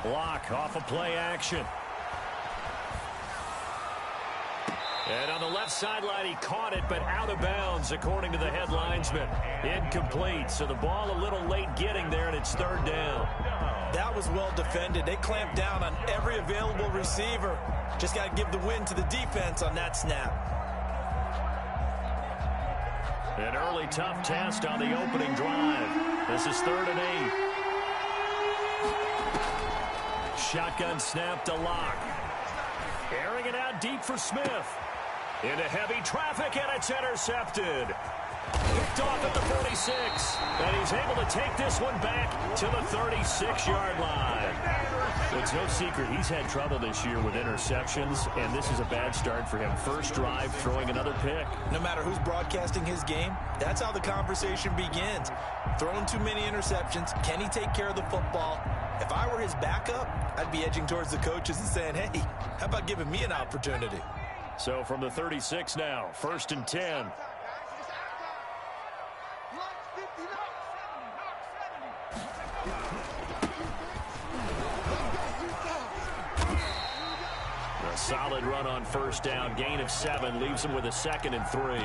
Block off of play action. And on the left sideline, he caught it, but out of bounds, according to the head linesman. Incomplete, so the ball a little late getting there, and it's third down. That was well defended. They clamped down on every available receiver. Just got to give the win to the defense on that snap. An early tough test on the opening drive. This is 3rd and 8. Shotgun snap to Locke. Airing it out deep for Smith. Into heavy traffic, and it's intercepted. Picked off at the 46. And he's able to take this one back to the 36-yard line. It's no secret he's had trouble this year with interceptions, and this is a bad start for him. First drive, throwing another pick. No matter who's broadcasting his game, that's how the conversation begins. Throwing too many interceptions. Can he take care of the football? If I were his backup, I'd be edging towards the coaches and saying, hey, how about giving me an opportunity? So from the 36 now, 1st and 10. A solid run on first down, gain of 7, leaves them with a 2nd and 3.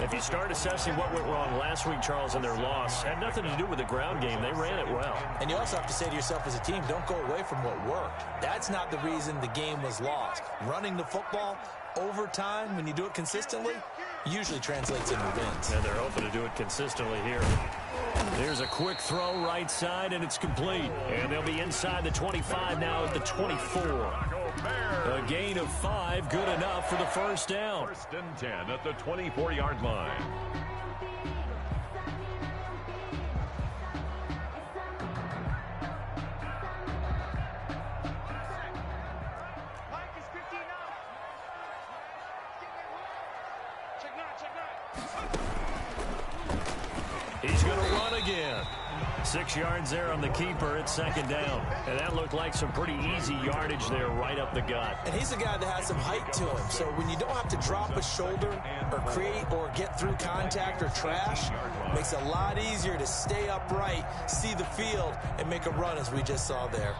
If you start assessing what went wrong last week, Charles, in their loss, had nothing to do with the ground game. They ran it well. And you also have to say to yourself as a team, don't go away from what worked. That's not the reason the game was lost. Running the football over time, when you do it consistently, usually translates into wins. And they're hoping to do it consistently here. There's a quick throw right side, and it's complete. And they'll be inside the 25 now at the 24. A gain of 5, good enough for the first down. 1st and 10 at the 24-yard line. He's going to run again. 6 yards there on the keeper. It's 2nd down. And that looked like some pretty easy yardage there right up the gut. And he's a guy that has some height to him. So when you don't have to drop a shoulder or create or get through contact or trash, it makes it a lot easier to stay upright, see the field, and make a run as we just saw there.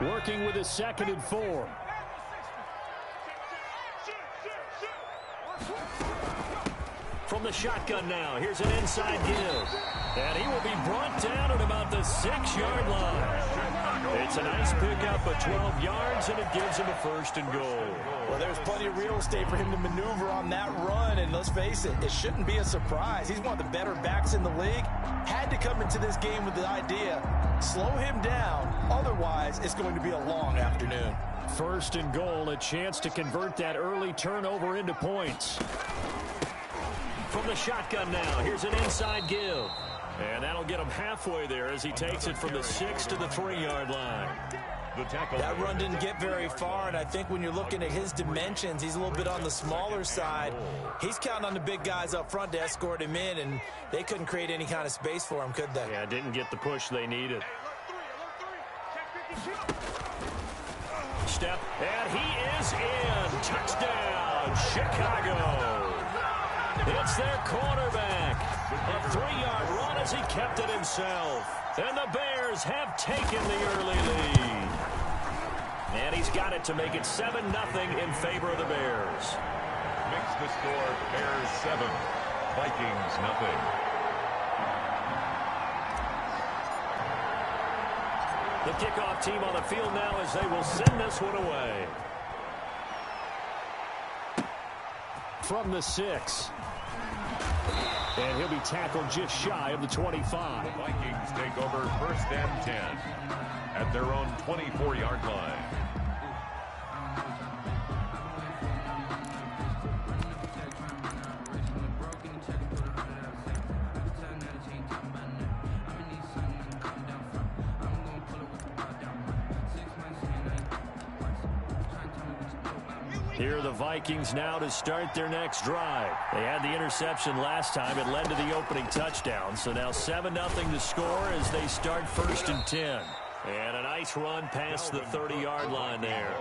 Working with a 2nd and 4. From the shotgun now, here's an inside give. And he will be brought down at about the 6-yard line. It's a nice pickup of 12 yards, and it gives him a 1st and goal. Well, there's plenty of real estate for him to maneuver on that run, and let's face it, it shouldn't be a surprise. He's one of the better backs in the league. Had to come into this game with the idea, slow him down, otherwise it's going to be a long afternoon. 1st and goal, a chance to convert that early turnover into points. From the shotgun now, here's an inside give. And that'll get him halfway there as he takes it from the 6 to the 3-yard line. That run didn't get very far, and I think when you're looking at his dimensions, he's a little bit on the smaller side. He's counting on the big guys up front to escort him in, and they couldn't create any kind of space for him, could they? Yeah, didn't get the push they needed. Step, and he is in. Touchdown, Chicago. It's their quarterback. A 3-yard run as he kept it himself. And the Bears have taken the early lead. And he's got it to make it 7-0 in favor of the Bears. Makes the score Bears 7, Vikings 0. The kickoff team on the field now as they will send this one away. From the 6. And he'll be tackled just shy of the 25. The Vikings take over 1st and 10 at their own 24-yard line. Here are the Vikings now to start their next drive. They had the interception last time. It led to the opening touchdown. So now 7-0 to score as they start 1st and 10. And a nice run past the 30-yard line there.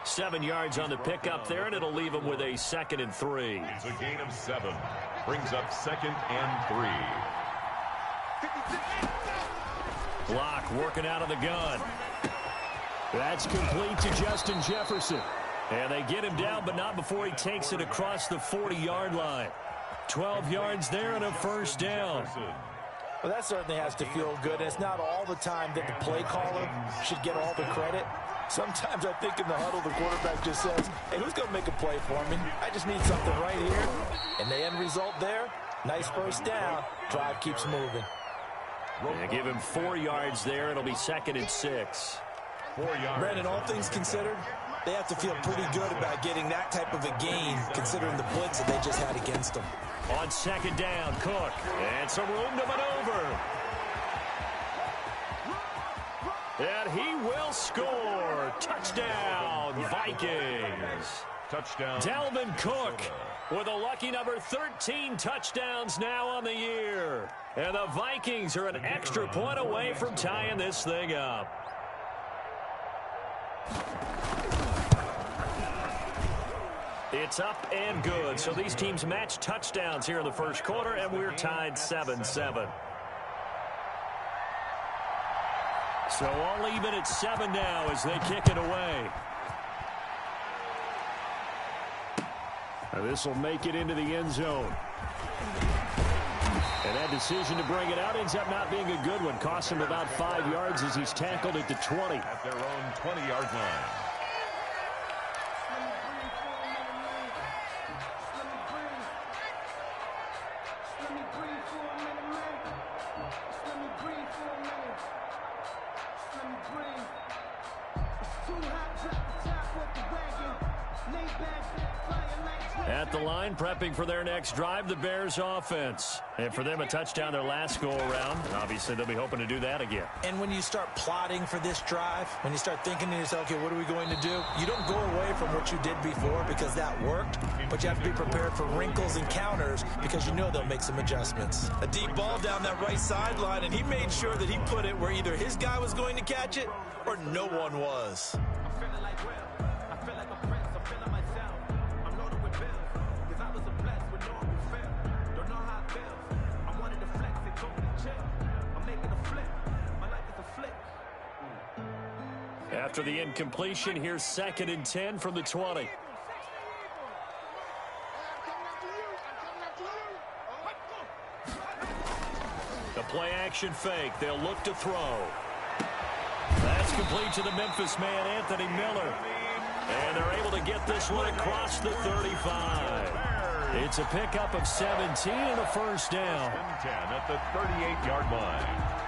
7 yards on the pickup there, and it'll leave him with a 2nd and 3. It's a gain of 7. Brings up 2nd and 3. Block working out of the gun. That's complete to Justin Jefferson. And they get him down, but not before he takes it across the 40-yard line. 12 yards there and a first down. Well, that certainly has to feel good. And it's not all the time that the play caller should get all the credit. Sometimes I think in the huddle, the quarterback just says, hey, who's going to make a play for me? I just need something right here. And the end result there, nice first down. Drive keeps moving. Yeah, give him 4 yards there. It'll be 2nd and 6. 4 yards. Brandon, all things considered, they have to feel pretty good about getting that type of a gain, considering the blitz that they just had against them. On 2nd down, Cook. And some room to maneuver. And he will score. Touchdown, Vikings. Touchdown. Dalvin Cook with a lucky number 13 touchdowns now on the year. And the Vikings are an extra point away from tying this thing up. It's up and good. So these teams match touchdowns here in the first quarter, and we're tied 7-7. So all even at 7 now as they kick it away. This will make it into the end zone. And that decision to bring it out ends up not being a good one. Costs him about 5 yards as he's tackled at the 20. At their own 20-yard line. At the line, prepping for their next drive, the Bears offense. And for them, a touchdown their last go-around. Obviously, they'll be hoping to do that again. And when you start plotting for this drive, when you start thinking to yourself, okay, what are we going to do? You don't go away from what you did before because that worked, but you have to be prepared for wrinkles and counters because you know they'll make some adjustments. A deep ball down that right sideline, and he made sure that he put it where either his guy was going to catch it or no one was. After the incompletion, here's 2nd and 10 from the 20. The play action fake. They'll look to throw. That's complete to the Memphis man, Anthony Miller. And they're able to get this one across the 35. It's a pickup of 17 and a first down. 10 at the 38-yard line.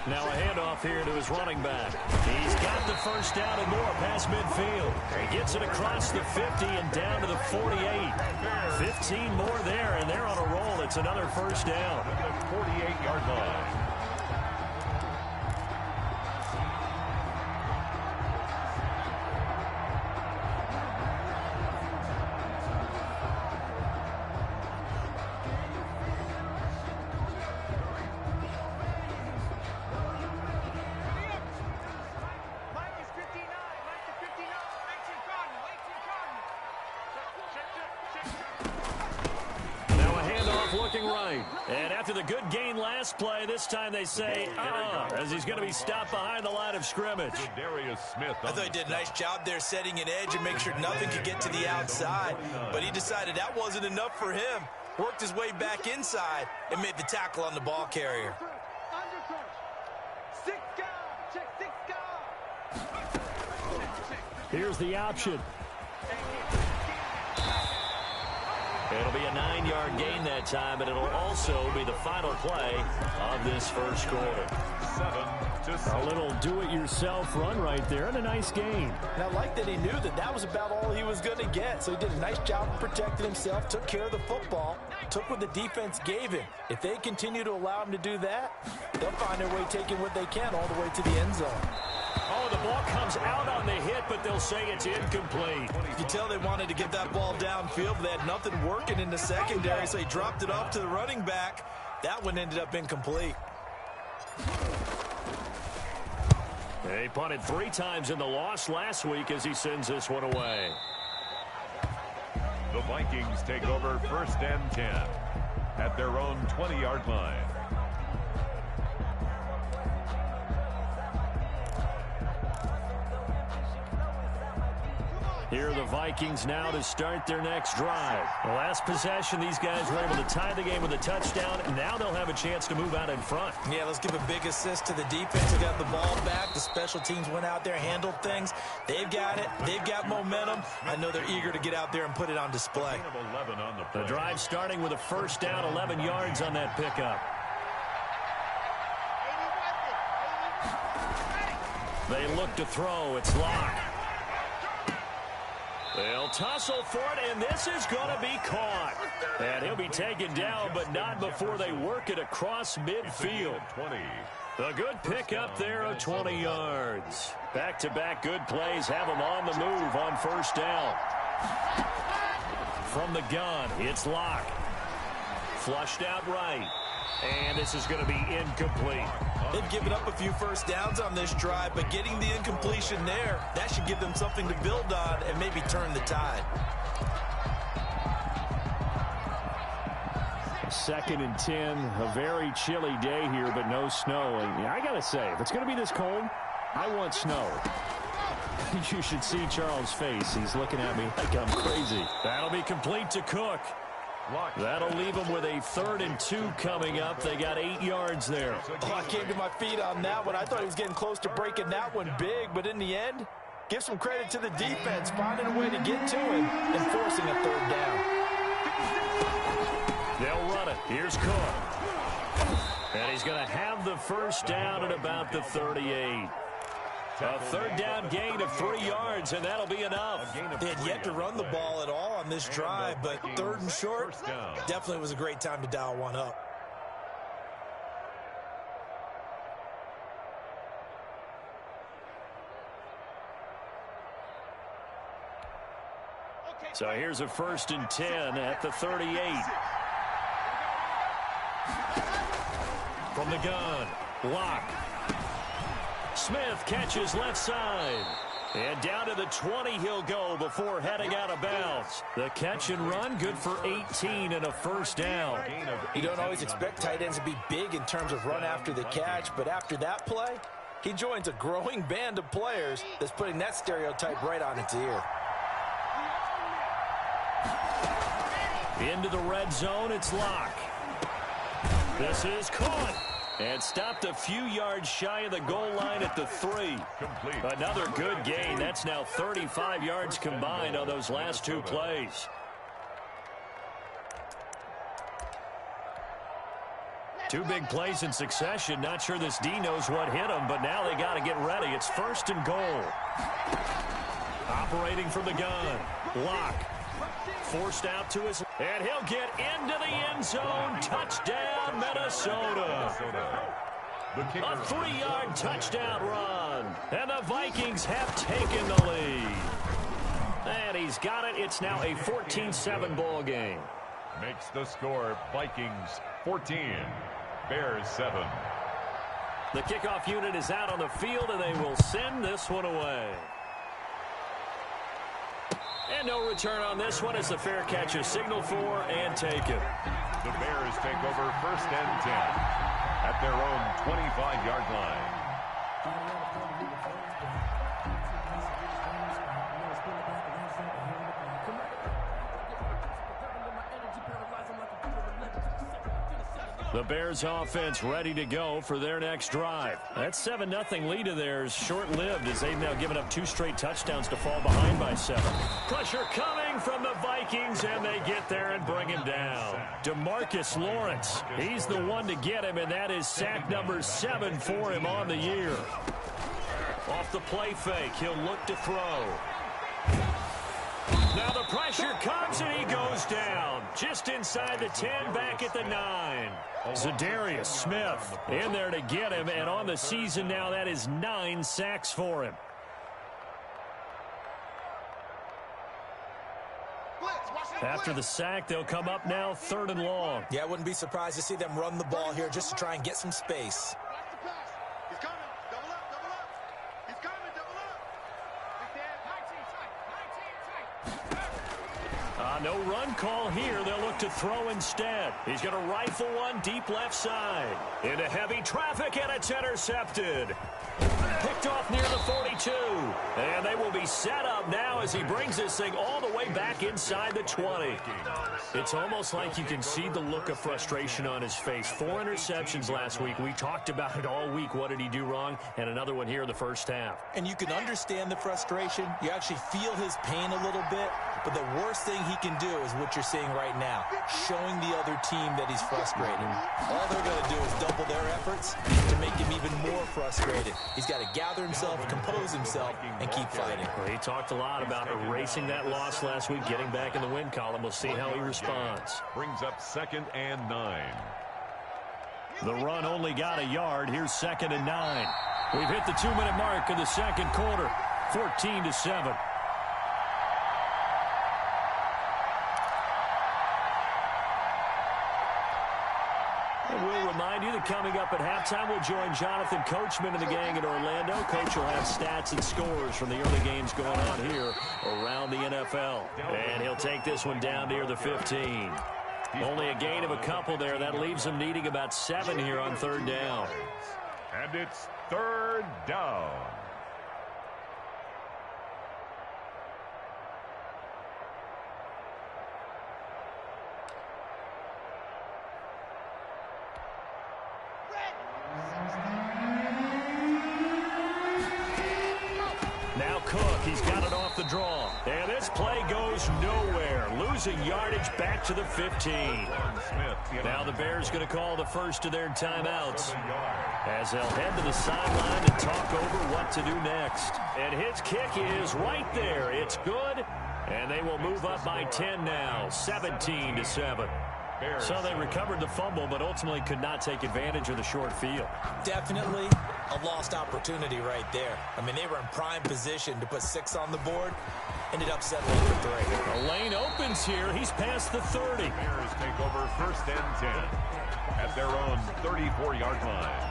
Now a handoff here to his running back. He's got the first down and more past midfield. He gets it across the 50 and down to the 48. 15 more there, and they're on a roll. It's another first down. At the 48-yard line. Looking right. And after the good gain last play, this time they say, as he's going to be stopped behind the line of scrimmage. Darius Smith. I thought he did a nice job there setting an edge and make sure nothing could get to the outside. But he decided that wasn't enough for him. Worked his way back inside and made the tackle on the ball carrier. Here's the option. It'll be a 9-yard gain that time, but it'll also be the final play of this first quarter. 7-6. A little do-it-yourself run right there and a nice gain. And I like that he knew that that was about all he was going to get. So he did a nice job of protecting himself, took care of the football, took what the defense gave him. If they continue to allow him to do that, they'll find their way taking what they can all the way to the end zone. Oh, the ball comes out on the hit, but they'll say it's incomplete. You can tell they wanted to get that ball downfield, but they had nothing working in the secondary, so he dropped it off to the running back. That one ended up incomplete. They punted 3 times in the loss last week as he sends this one away. The Vikings take over 1st and 10 at their own 20-yard line. Here are the Vikings now to start their next drive. The last possession, these guys were able to tie the game with a touchdown. Now they'll have a chance to move out in front. Yeah, let's give a big assist to the defense. They got the ball back. The special teams went out there, handled things. They've got it. They've got momentum. I know they're eager to get out there and put it on display. The drive starting with a 1st down, 11 yards on that pickup. They look to throw. It's Locke. They'll tussle for it, and this is going to be caught. And he'll be taken down, but not before they work it across midfield. A good pickup there of 20 yards. Back-to-back good plays have them on the move on 1st down. From the gun, it's Locke. Flushed out right. And this is going to be incomplete. They've given up a few 1st downs on this drive, but getting the incompletion there, that should give them something to build on and maybe turn the tide. 2nd and 10, a very chilly day here, but no snow. And I got to say, if it's going to be this cold, I want snow. You should see Charles' face. He's looking at me like I'm crazy. That'll be complete to Cook. That'll leave them with a 3rd and 2 coming up. They got 8 yards there. Oh, I came to my feet on that one. I thought he was getting close to breaking that one big, but in the end, give some credit to the defense, finding a way to get to him and forcing a 3rd down. They'll run it. Here's Cook. And he's going to have the 1st down at about the 38. A 3rd down gain of 3 yards, and that'll be enough. They had yet to run the ball at all on this drive, but 3rd and short, definitely was a great time to dial one up. So here's a 1st and 10 at the 38. From the gun, Locke. Smith catches left side. And down to the 20 he'll go before heading out of bounds. The catch and run good for 18 and a 1st down. You don't always expect tight ends to be big in terms of run after the catch, but after that play, he joins a growing band of players that's putting that stereotype right on its ear. Into the red zone, it's Locke. This is caught. And stopped a few yards shy of the goal line at the 3. Another good gain. That's now 35 yards combined on those last 2 plays. Two big plays in succession. Not sure this D knows what hit him, but now they got to get ready. It's 1st and goal. Operating from the gun. Locke. Forced out to his, and he'll get into the end zone. Touchdown, Minnesota. A 3-yard touchdown run. And the Vikings have taken the lead. And he's got it. It's now a 14-7 ball game. Makes the score Vikings 14, Bears 7. The kickoff unit is out on the field, and they will send this one away. And no return on this one as the fair catch is signaled for and taken. The Bears take over 1st and 10 at their own 25-yard line. The Bears offense ready to go for their next drive. That 7-0 lead of theirs short-lived as they've now given up 2 straight touchdowns to fall behind by 7. Pressure coming from the Vikings, and they get there and bring him down. DeMarcus Lawrence, he's the one to get him, and that is sack number 7 for him on the year. Off the play fake, he'll look to throw. Now the Pressure comes, and he goes down. Just inside the 10, back at the 9. Zadarius Smith in there to get him, and on the season now, that is 9 sacks for him. After the sack, they'll come up now 3rd and long. Yeah, I wouldn't be surprised to see them run the ball here just to try and get some space. He's coming. Double up. Double up. He's coming. Double up. No run call here. They'll look to throw instead. He's going to rifle one deep left side. Into heavy traffic, and it's intercepted. Picked off near the 42. And they will be set up now as he brings this thing all the way back inside the 20. It's almost like you can see the look of frustration on his face. 4 interceptions last week. We talked about it all week. What did he do wrong? And another one here in the first half. And you can understand the frustration. You actually feel his pain a little bit. But the worst thing he can do is what you're seeing right now, showing the other team that he's frustrated. All they're going to do is double their efforts to make him even more frustrated. He's got to gather himself, compose himself, and keep fighting. Well, he talked a lot about erasing that loss last week, getting back in the win column. We'll see how he responds. Brings up 2nd and 9. The run only got a yard. Here's 2nd and 9. We've hit the 2-minute mark of the second quarter, 14-7. We'll remind you that coming up at halftime, we'll join Jonathan Coachman and the gang in Orlando. Coach will have stats and scores from the early games going on here around the NFL. And he'll take this one down near the 15. Only a gain of a couple there. That leaves him needing about 7 here on 3rd down. And it's 3rd down. Now Cook, he's got it off the draw. And this play goes nowhere. Losing yardage back to the 15. Now the Bears going to call the first of their timeouts as they'll head to the sideline and talk over what to do next. And his kick is right there. It's good. And they will move up by 10 now, 17-7. So they recovered the fumble, but ultimately could not take advantage of the short field. Definitely a lost opportunity right there. I mean, they were in prime position to put 6 on the board. Ended up settling for 3. The lane opens here. He's past the 30. Bears take over 1st and 10 at their own 34-yard line.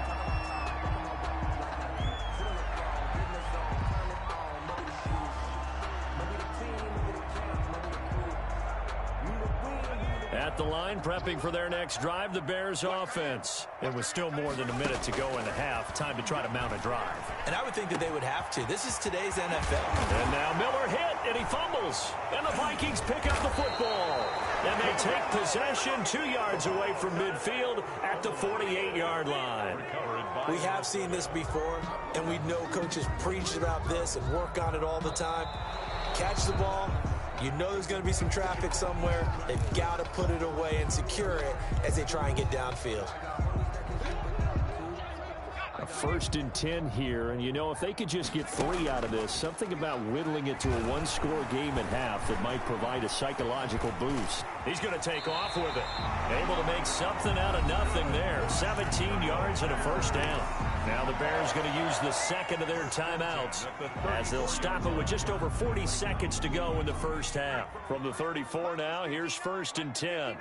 At the line, prepping for their next drive, the Bears offense. It was still more than a minute to go in the half. Time to try to mount a drive. And I would think that they would have to. This is today's NFL. And now Miller hit, and he fumbles. And the Vikings pick up the football. And they take possession 2 yards away from midfield at the 48-yard line. We have seen this before, and we know coaches preach about this and work on it all the time. Catch the ball. You know there's going to be some traffic somewhere. They've got to put it away and secure it as they try and get downfield. A 1st and 10 here, and you know if they could just get 3 out of this, something about whittling it to a 1-score game at half that might provide a psychological boost. He's going to take off with it. Able to make something out of nothing there. 17 yards and a 1st down. Now the Bears going to use the 2nd of their timeouts as they'll stop it with just over 40 seconds to go in the first half. From the 34 now, here's 1st and 10.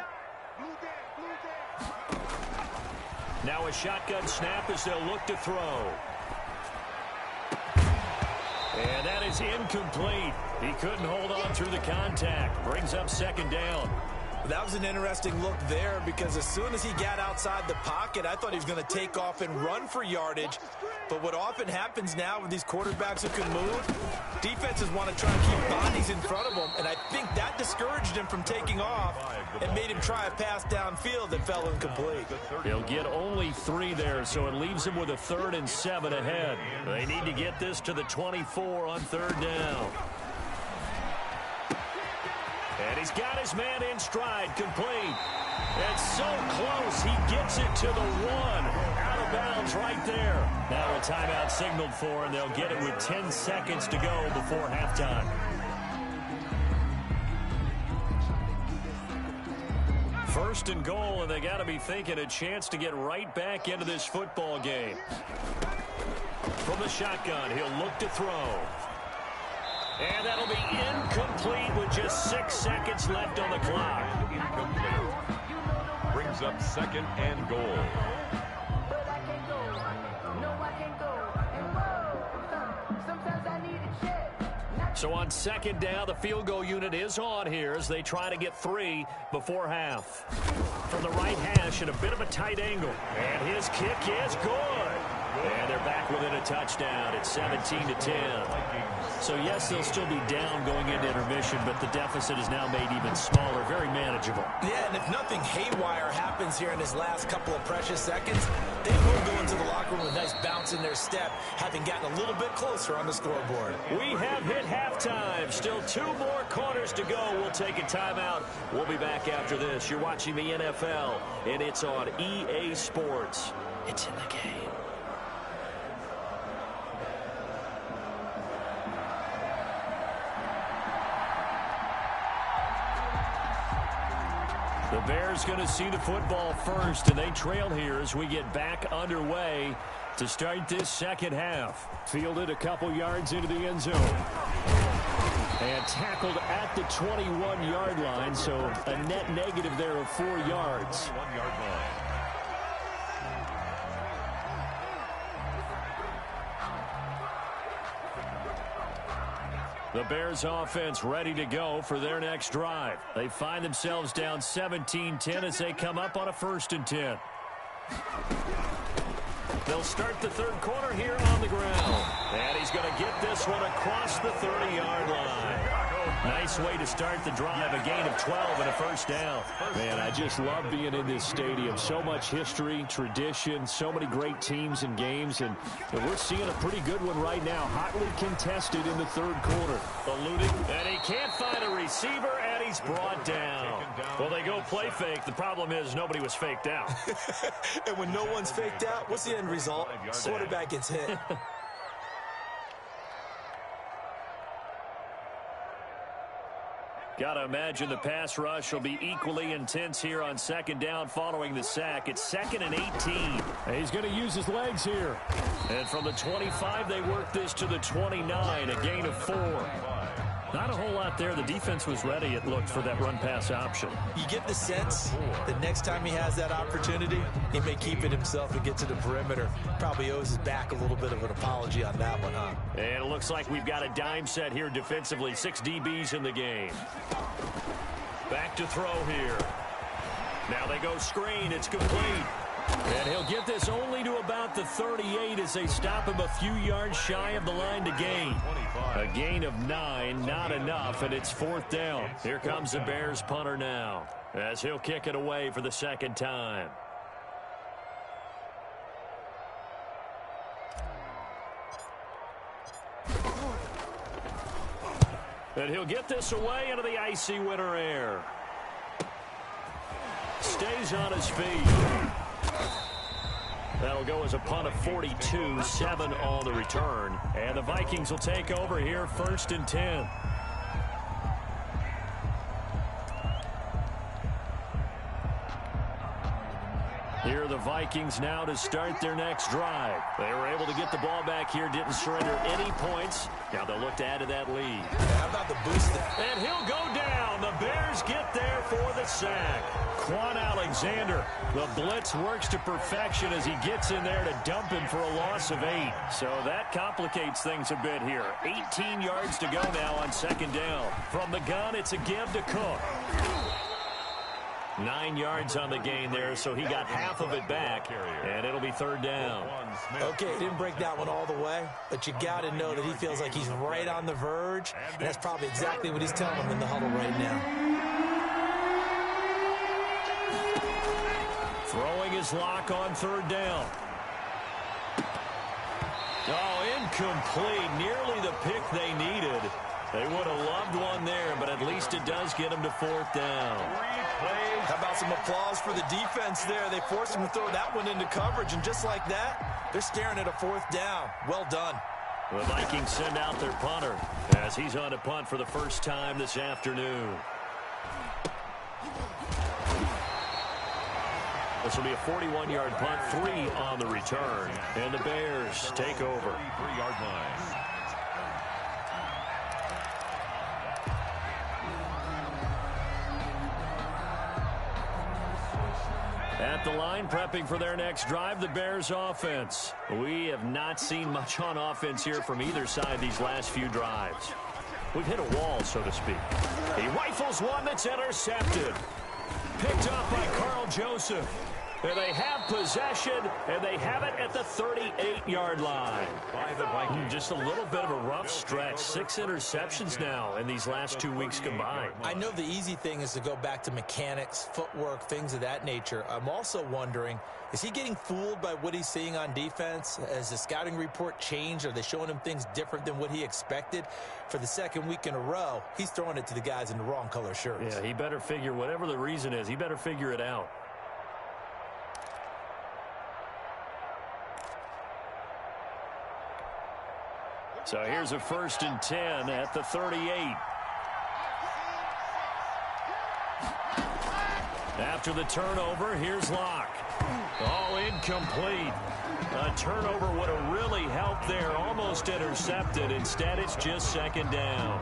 Now a shotgun snap as they'll look to throw. And that is incomplete. He couldn't hold on through the contact. Brings up 2nd down. That was an interesting look there because as soon as he got outside the pocket, I thought he was going to take off and run for yardage. But what often happens now with these quarterbacks who can move, defenses want to try and keep bodies in front of them, and I think that discouraged him from taking off and made him try a pass downfield that fell incomplete. He'll get only 3 there, so it leaves him with a 3rd and 7 ahead. They need to get this to the 24 on 3rd down. And he's got his man in stride, complete. It's so close, he gets it to the 1. Out of bounds right there. Now a timeout signaled for, and they'll get it with 10 seconds to go before halftime. first and goal, and they got to be thinking a chance to get right back into this football game. From the shotgun, he'll look to throw. And that'll be incomplete with just 6 seconds left on the clock. Incomplete. Brings up second and goal. So on second down, the field goal unit is on here as they try to get 3 before half. From the right hash at a bit of a tight angle. And his kick is good. And they're back within a touchdown. It's 17-10. So, yes, they'll still be down going into intermission, but the deficit is now made even smaller, very manageable. Yeah, and if nothing haywire happens here in his last couple of precious seconds, they will go into the locker room with a nice bounce in their step, having gotten a little bit closer on the scoreboard. We have hit halftime. Still 2 more quarters to go. We'll take a timeout. We'll be back after this. You're watching the NFL, and it's on EA Sports. It's in the game. The Bears going to see the football first, and they trail here as we get back underway to start this second half. Fielded a couple yards into the end zone. And tackled at the 21-yard line, so a net negative there of 4 yards. 1-yard line. The Bears offense ready to go for their next drive. They find themselves down 17-10 as they come up on a 1st and 10. They'll start the third quarter here on the ground. And he's going to get this one across the 30-yard line. Nice way to start the drive. A gain of 12 and a first down. Man, I just love being in this stadium. So much history, tradition, so many great teams and games. And we're seeing a pretty good one right now. Hotly contested in the third quarter. Eluding, and he can't find a receiver, and he's brought down. Well, they go play fake. The problem is nobody was faked out. And when no one's faked out, what's the end result? Quarterback gets hit. Got to imagine the pass rush will be equally intense here on second down following the sack. It's 2nd and 18. He's going to use his legs here. And from the 25, they work this to the 29, a gain of 4. Not a whole lot there. The defense was ready, it looked, for that run-pass option. You get the sense that next time he has that opportunity, he may keep it himself and get to the perimeter. Probably owes his back a little bit of an apology on that one, huh? And it looks like we've got a dime set here defensively. 6 DBs in the game. Back to throw here. Now they go screen. It's complete. And he'll get this only to about the 38 as they stop him a few yards shy of the line to gain. A gain of 9, not enough, and it's 4th down. Here comes the Bears punter now as he'll kick it away for the second time. And he'll get this away into the icy winter air. Stays on his feet. That'll go as a punt of 42, 7 on the return. And the Vikings will take over here, 1st and 10. Here are the Vikings now to start their next drive. They were able to get the ball back here, didn't surrender any points. Now they'll look to add to that lead. How about the boost? And he'll go down. The Bears get there for the sack. Quan Alexander, the blitz works to perfection as he gets in there to dump him for a loss of 8. So that complicates things a bit here. 18 yards to go now on second down. From the gun, it's a give to Cook. 9 yards on the gain there, so he got half of it back, and it'll be 3rd down. Okay, he didn't break that one all the way, but you got to know that he feels like he's right on the verge, and that's probably exactly what he's telling him in the huddle right now. Throwing his lock on 3rd down. Oh, incomplete. Nearly the pick they needed. They would have loved one there, but at least it does get them to 4th down. How about some applause for the defense there? They forced him to throw that one into coverage, and just like that, they're staring at a 4th down. Well done. The Vikings send out their punter as he's on a punt for the first time this afternoon. This will be a 41-yard punt, 3 on the return. And the Bears take over. 33-yard line. At the line, prepping for their next drive, the Bears offense. We have not seen much on offense here from either side these last few drives. We've hit a wall, so to speak. He rifles one that's intercepted. Picked up by Carl Joseph. And they have possession, and they have it at the 38-yard line. By the Vikings. Just a little bit of a rough stretch. 6 interceptions now in these last 2 weeks combined. I know the easy thing is to go back to mechanics, footwork, things of that nature. I'm also wondering, is he getting fooled by what he's seeing on defense? Has the scouting report changed? Are they showing him things different than what he expected? For the second week in a row, he's throwing it to the guys in the wrong color shirts. Yeah, he better figure, whatever the reason is, he better figure it out. So here's a 1st and 10 at the 38. After the turnover, here's Locke. Oh, incomplete. A turnover would have really helped there. Almost intercepted. Instead, it's just 2nd down.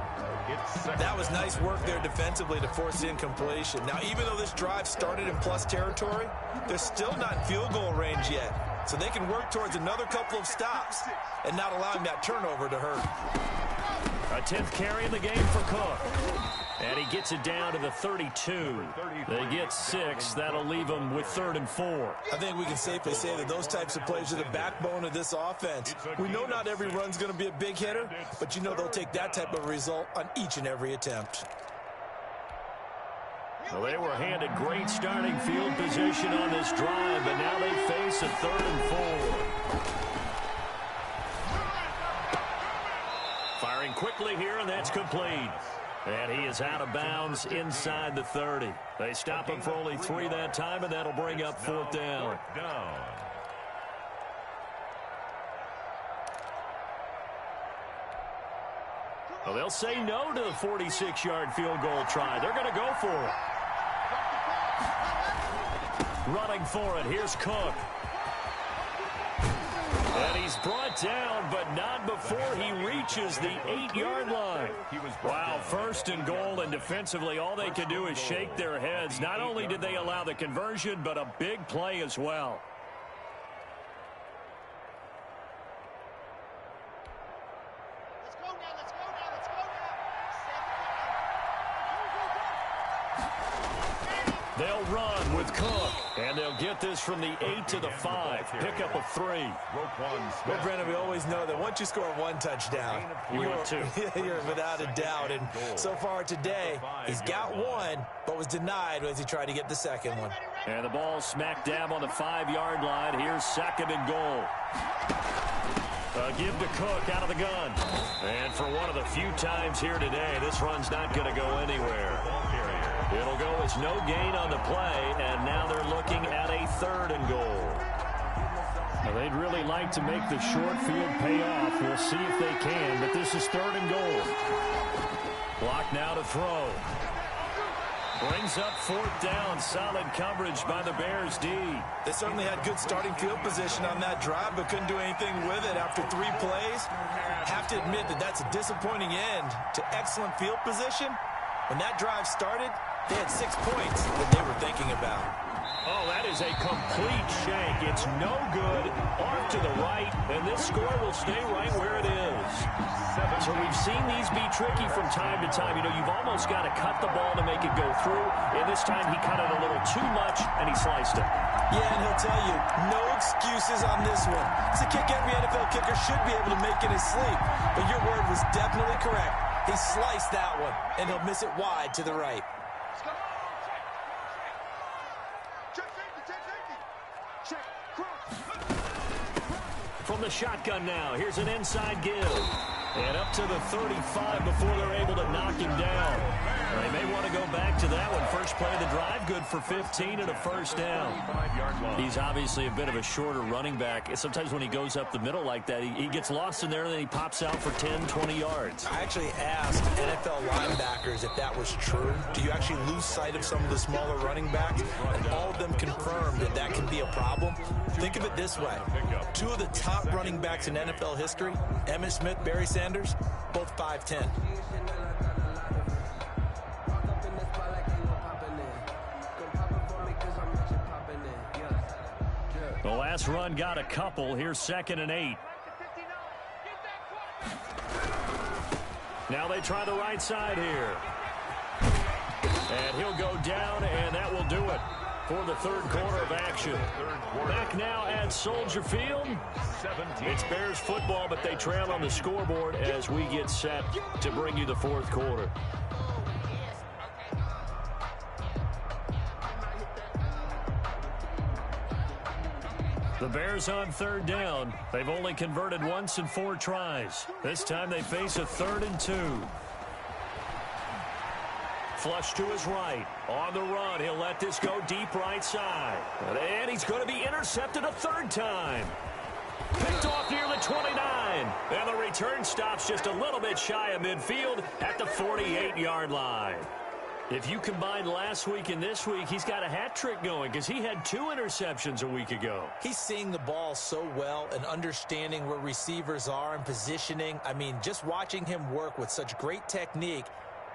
That was nice work there defensively to force incompletion. Now, even though this drive started in plus territory, they're still not in field goal range yet. So they can work towards another couple of stops and not allowing that turnover to hurt. A 10th carry in the game for Cook. And he gets it down to the 32. They get 6. That'll leave them with 3rd and 4. I think we can safely say that those types of plays are the backbone of this offense. We know not every run's going to be a big hitter, but you know they'll take that type of result on each and every attempt. Well, they were handed great starting field position on this drive, but now they face a 3rd and 4. Firing quickly here, and that's complete. And he is out of bounds inside the 30. They stop him for only 3 that time, and that'll bring up 4th down. Well, they'll say no to the 46-yard field goal try. They're going to go for it. Running for it, here's Cook. And he's brought down, but not before he reaches the 8-yard line. Wow, 1st and goal, and defensively all they can do is shake their heads. Not only did they allow the conversion, but a big play as well. They'll run with Cook, and they'll get this from the 8 to the 5. Pick up of 3. Well, Brennan, we always know that once you score 1 touchdown, you're without a doubt. And so far today, he's got 1, but was denied as he tried to get the 2nd one. And the ball smack dab on the 5-yard line. Here's 2nd and goal. Give to Cook out of the gun. And for one of the few times here today, this run's not going to go anywhere. It'll go as no gain on the play, and now they're looking at a 3rd and goal. Now, they'd really like to make the short field pay off. We'll see if they can, but this is 3rd and goal. Block now to throw. Brings up 4th down. Solid coverage by the Bears D. They certainly had good starting field position on that drive, but couldn't do anything with it after 3 plays. Have to admit that that's a disappointing end to excellent field position. When that drive started, they had 6 points that they were thinking about. Oh, that is a complete shank. It's no good. Off to the right, and this score will stay right where it is. So we've seen these be tricky from time to time. You know, you've almost got to cut the ball to make it go through. And this time he cut it a little too much, and he sliced it. Yeah, and he'll tell you, no excuses on this one. It's a kick every NFL kicker should be able to make in his sleep. But your word was definitely correct. He sliced that one, and he'll miss it wide to the right. From the shotgun now, here's an inside give. And up to the 35 before they're able to knock him down. They may want to go back to that one. First play of the drive, good for 15 and a first down. He's obviously a bit of a shorter running back. Sometimes when he goes up the middle like that, he gets lost in there and then he pops out for 10, 20 yards. I actually asked NFL linebackers if that was true. Do you actually lose sight of some of the smaller running backs? And all of them confirmed that that can be a problem. Think of it this way. Two of the top running backs in NFL history, Emmitt Smith, Barry Sanders, both 5'10". The last run got a couple. Here's 2nd and 8. Now they try the right side here. And he'll go down, and that will do it for the third quarter of action. Back now at Soldier Field. It's Bears football, but they trail on the scoreboard as we get set to bring you the fourth quarter. The Bears on 3rd down. They've only converted once in 4 tries. This time they face a 3rd and 2. Flush to his right. On the run, he'll let this go deep right side. And he's going to be intercepted a 3rd time. Picked off near the 29. And the return stops just a little bit shy of midfield at the 48-yard line. If you combine last week and this week, he's got a hat trick going because he had 2 interceptions a week ago. He's seeing the ball so well and understanding where receivers are and positioning. I mean, just watching him work with such great technique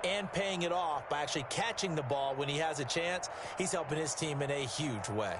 and paying it off by actually catching the ball when he has a chance, he's helping his team in a huge way.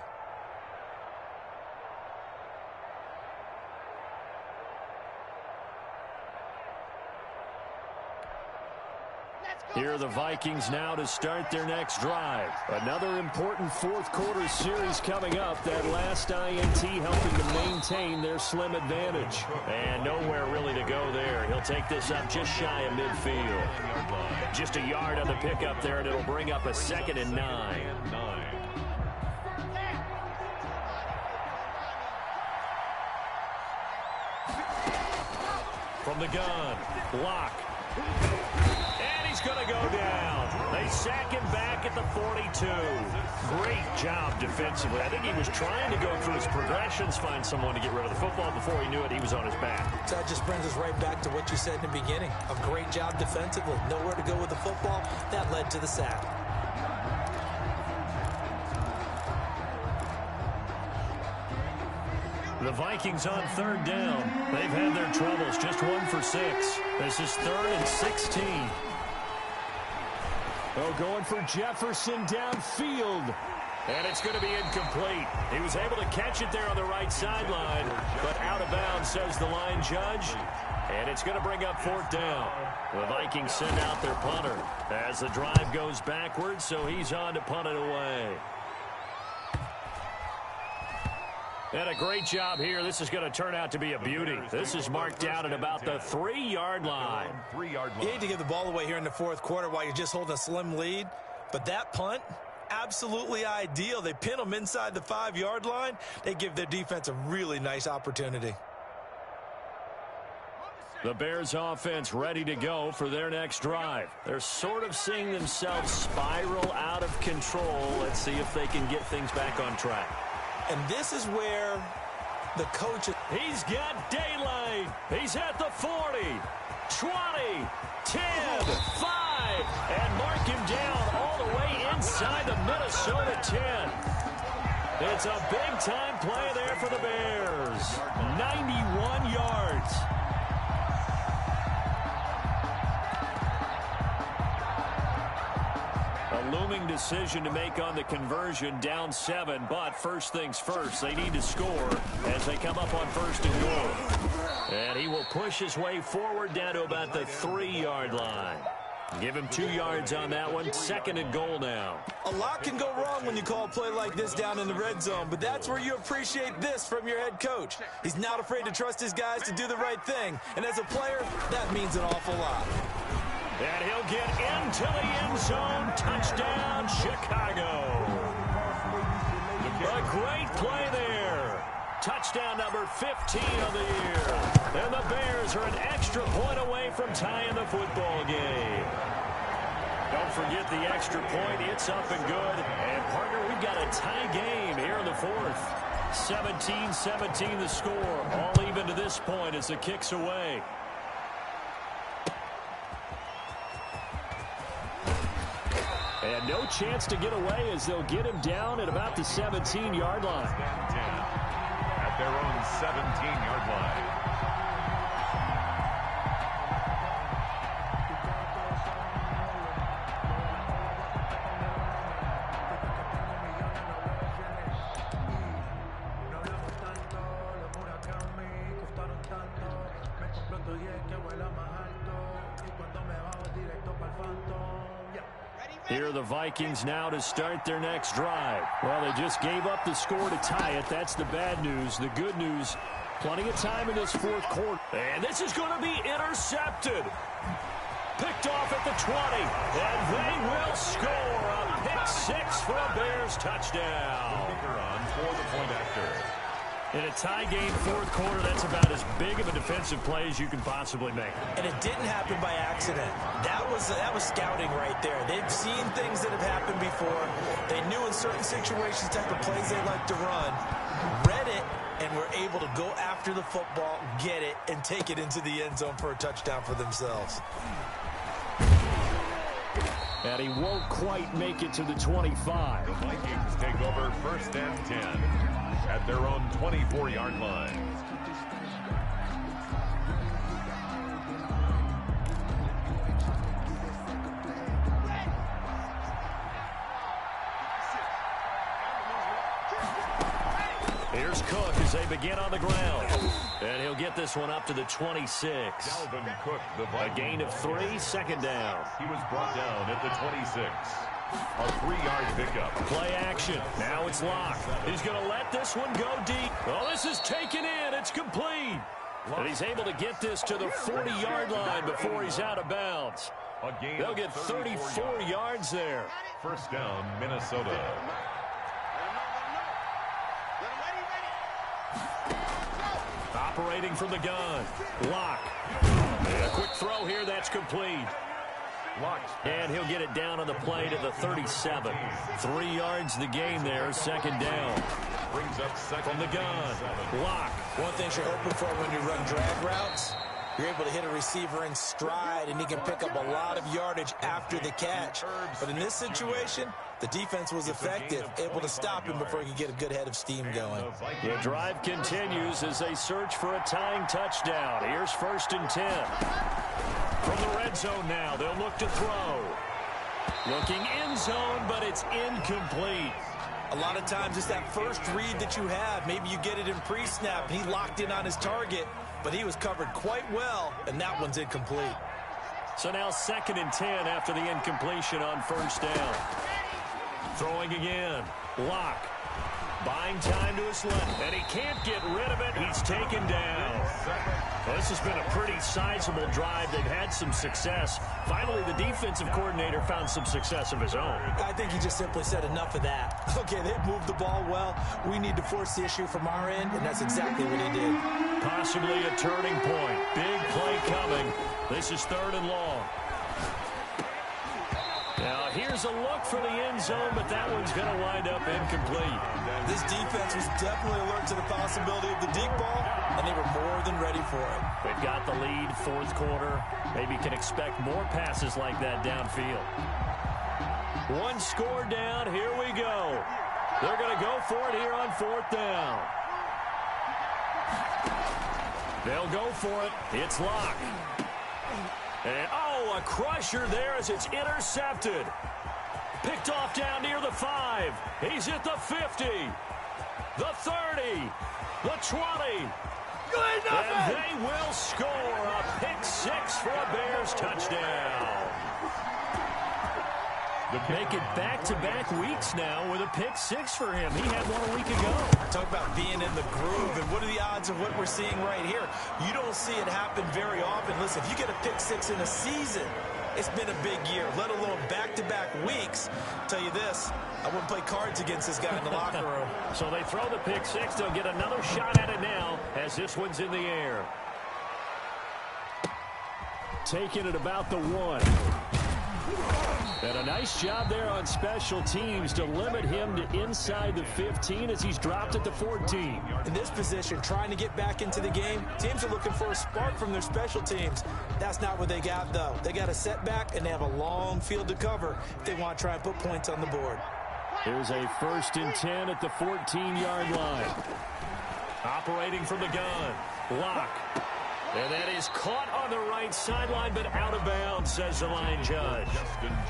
Here are the Vikings now to start their next drive. Another important fourth quarter series coming up. That last INT helping to maintain their slim advantage. And nowhere really to go there. He'll take this up just shy of midfield. Just a yard on the pickup there, and it'll bring up a 2nd and 9. From the gun, block. He's going to go down. They sack him back at the 42. Great job defensively. I think he was trying to go through his progressions, find someone to get rid of the football. Before he knew it, he was on his back. So that just brings us right back to what you said in the beginning. A great job defensively. Nowhere to go with the football. That led to the sack. The Vikings on 3rd down. They've had their troubles. Just 1 for 6. This is 3rd and 16. Oh, going for Jefferson downfield. And it's going to be incomplete. He was able to catch it there on the right sideline, but out of bounds, says the line judge. And it's going to bring up 4th down. The Vikings send out their punter as the drive goes backwards, so he's on to punt it away. And a great job here. This is going to turn out to be a beauty. This is marked out at about the 3-yard line. You hate to give the ball away here in the fourth quarter while you're just holding a slim lead. But that punt, absolutely ideal. They pin them inside the 5-yard line. They give their defense a really nice opportunity. The Bears offense ready to go for their next drive. They're sort of seeing themselves spiral out of control. Let's see if they can get things back on track. And this is where the coach... He's got daylight. He's at the 40, 20, 10, 5, and mark him down all the way inside the Minnesota 10. It's a big-time play there for the Bears. 91 yards. A looming decision to make on the conversion, down 7, but first things first, they need to score as they come up on 1st and goal. And he will push his way forward down to about the 3-yard line. Give him 2 yards on that one. 2nd and goal now. A lot can go wrong when you call a play like this down in the red zone, but that's where you appreciate this from your head coach. He's not afraid to trust his guys to do the right thing, and as a player, that means an awful lot. And he'll get into the end zone. Touchdown, Chicago. A great play there touchdown number 15 of the year. And the Bears are an extra point away from tying the football game. Don't forget the extra point. It's up and good. And, partner, we've got a tie game here in the fourth. 17-17 the score. All even to this point as the kick's away. And no chance to get away as they'll get him down at about the 17-yard line. At their own 17-yard line. Here are the Vikings now to start their next drive. Well, they just gave up the score to tie it. That's the bad news. The good news, plenty of time in this fourth quarter. And this is going to be intercepted. Picked off at the 20. And they will score a pick six for a Bears touchdown. Kicker on for the point after. In a tie game fourth quarter, that's about as big of a defensive play as you can possibly make. And it didn't happen by accident. That was scouting right there. They've seen things that have happened before. They knew in certain situations type of plays they like to run, read it, and were able to go after the football, get it, and take it into the end zone for a touchdown for themselves. And he won't quite make it to the 25. The Vikings take over 1st and 10 at their own 24-yard line. Here's Cook as they begin on the ground. And he'll get this one up to the 26. Dalvin Cook, the A gain of 3, 2nd down. He was brought down at the 26. A 3-yard pickup. Play action. Now it's Locke. He's going to let this one go deep. Oh, this is taken in. It's complete. And he's able to get this to the 40-yard line before he's out of bounds. They'll get 34 yards there. 1st down, Minnesota. Operating from the gun. Locke. A quick throw here. That's complete. And he'll get it down on the play to the 37. 3 yards the gain there. 2nd down. Brings up second from the gun. Locke. One thing you're hoping for when you run drag routes, you're able to hit a receiver in stride, and he can pick up a lot of yardage after the catch. But in this situation, the defense was effective, able to stop him before he could get a good head of steam going. The drive continues as they search for a tying touchdown. Here's 1st and 10. From the red zone now, they'll look to throw. Looking end zone, but it's incomplete. A lot of times it's that first read that you have. Maybe you get it in pre-snap, and he locked in on his target, but he was covered quite well, and that one's incomplete. So now 2nd and 10 after the incompletion on 1st down. Throwing again. Locke. Buying time to his left, and he can't get rid of it. He's taken down. Well, this has been a pretty sizable drive. They've had some success. Finally, the defensive coordinator found some success of his own. I think he just simply said enough of that. Okay, they've moved the ball well. We need to force the issue from our end, and that's exactly what he did. Possibly a turning point. Big play coming. This is 3rd and long. Now, here's a look for the end zone, but that one's going to wind up incomplete. This defense was definitely alert to the possibility of the deep ball, and they were more than ready for it. They've got the lead, 4th quarter. Maybe can expect more passes like that downfield. 1 score down. Here we go. They're going to go for it here on 4th down. They'll go for it. It's Locke. And, oh, a crusher there as it's intercepted. Picked off down near the 5. He's at the 50. The 30. The 20. And they will score a pick 6 for a Bears touchdown. Make it back-to-back weeks now with a pick 6 for him. He had one a week ago. Talk about being in the groove, and what are the odds of what we're seeing right here? You don't see it happen very often. Listen, if you get a pick 6 in a season, It's been a big year, let alone back-to-back weeks. Tell you this, I wouldn't play cards against this guy in the locker room. So they throw the pick six. They'll get another shot at it now as this one's in the air. Taking it about the 1. And a nice job there on special teams to limit him to inside the 15 as he's dropped at the 14. In this position, trying to get back into the game, teams are looking for a spark from their special teams. That's not what they got, though. They got a setback, and they have a long field to cover if they want to try and put points on the board. Here's a 1st and 10 at the 14-yard line. Operating from the gun. Lock. And that is caught on the right sideline, but out of bounds, says the line judge.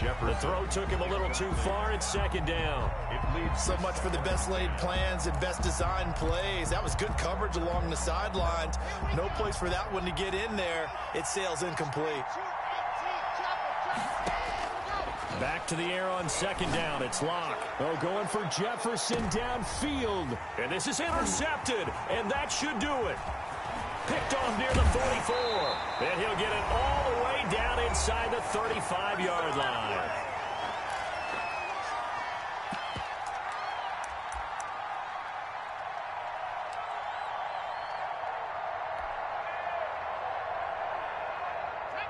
The throw took him a little too far. It's 2nd down. It leaves so much for the best laid plans and best designed plays. That was good coverage along the sidelines. No place for that one to get in there. It sails incomplete. Back to the air on 2nd down. It's Locke. Oh, going for Jefferson downfield. And this is intercepted, and that should do it. Picked off near the 44. And he'll get it all the way down inside the 35-yard line.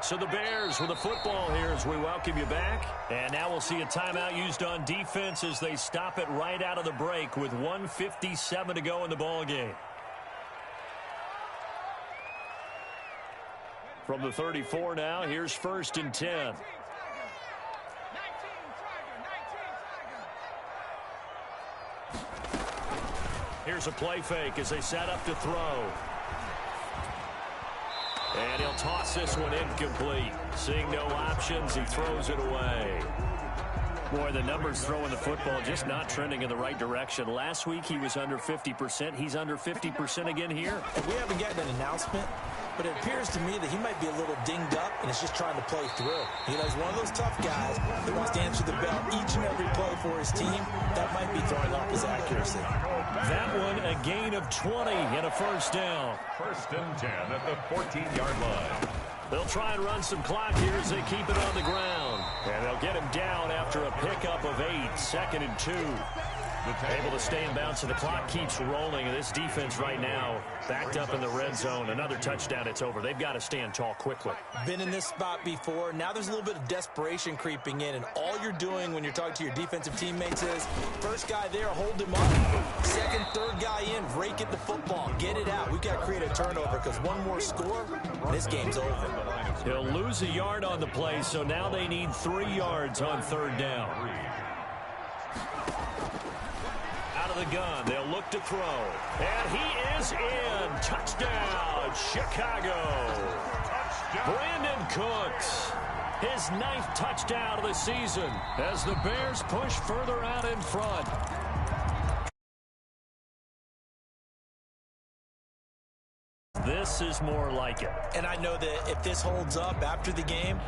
So the Bears with the football here as we welcome you back. And now we'll see a timeout used on defense as they stop it right out of the break with 1:57 to go in the ballgame. From the 34 now, here's 1st and 10. Here's a play fake as they set up to throw. And he'll toss this one incomplete. Seeing no options, he throws it away. Boy, the numbers throwing the football just not trending in the right direction. Last week he was under 50%. He's under 50% again here. And we haven't gotten an announcement, but it appears to me that he might be a little dinged up and is just trying to play through. You know, he's one of those tough guys that wants to answer the bell each and every play for his team. That might be throwing off his accuracy. That one, a gain of 20 and a 1st down. 1st and 10 at the 14-yard line. They'll try and run some clock here as they keep it on the ground. And they'll get him down after a pickup of 8, 2nd and 2. Able to stay in bounds, so the clock keeps rolling. And this defense right now backed up in the red zone. Another touchdown, it's over. They've got to stand tall quickly. Been in this spot before. Now there's a little bit of desperation creeping in, and all you're doing when you're talking to your defensive teammates is, first guy there, hold him up. Second, third guy in, rake at the football. Get it out. We've got to create a turnover because one more score, this game's over. He'll lose a yard on the play, so now they need 3 yards on 3rd down. Out of the gun, they'll look to throw. And he is in. Touchdown, Chicago. Brandon Cooks, his 9th touchdown of the season as the Bears push further out in front. This is more like it. And I know that if this holds up after the game,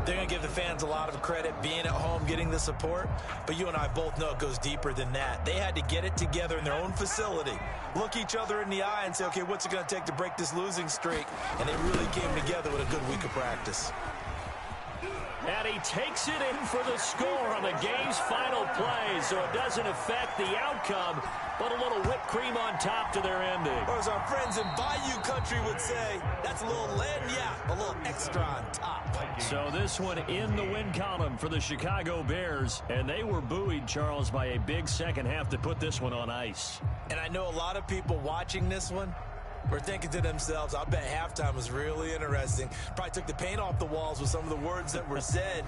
they're going to give the fans a lot of credit being at home, getting the support. But you and I both know it goes deeper than that. They had to get it together in their own facility, look each other in the eye and say, okay, what's it going to take to break this losing streak? And they really came together with a good week of practice. And he takes it in for the score on the game's final play, so it doesn't affect the outcome, but a little whipped cream on top to their ending. Or as our friends in Bayou Country would say, that's a little lagniappe, a little extra on top. So this one in the win column for the Chicago Bears, and they were buoyed, Charles, by a big second half to put this one on ice. And I know a lot of people watching this one were thinking to themselves, I bet halftime was really interesting. Probably took the paint off the walls with some of the words that were said.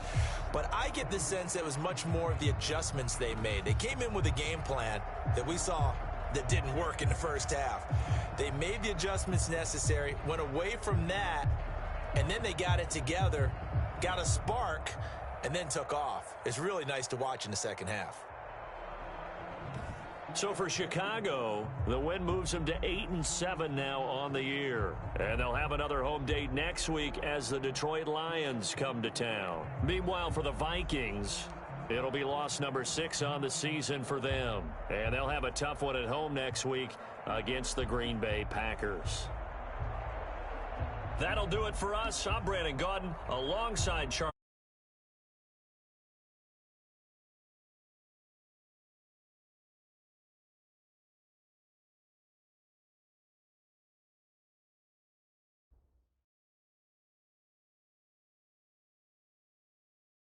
But I get the sense that it was much more of the adjustments they made. They came in with a game plan that we saw that didn't work in the first half. They made the adjustments necessary, went away from that, and then they got it together, got a spark, and then took off. It's really nice to watch in the second half. So for Chicago, the win moves them to 8-7 now on the year. And they'll have another home date next week as the Detroit Lions come to town. Meanwhile, for the Vikings, it'll be loss number 6 on the season for them. And they'll have a tough one at home next week against the Green Bay Packers. That'll do it for us. I'm Brandon Gaudin alongside Charles.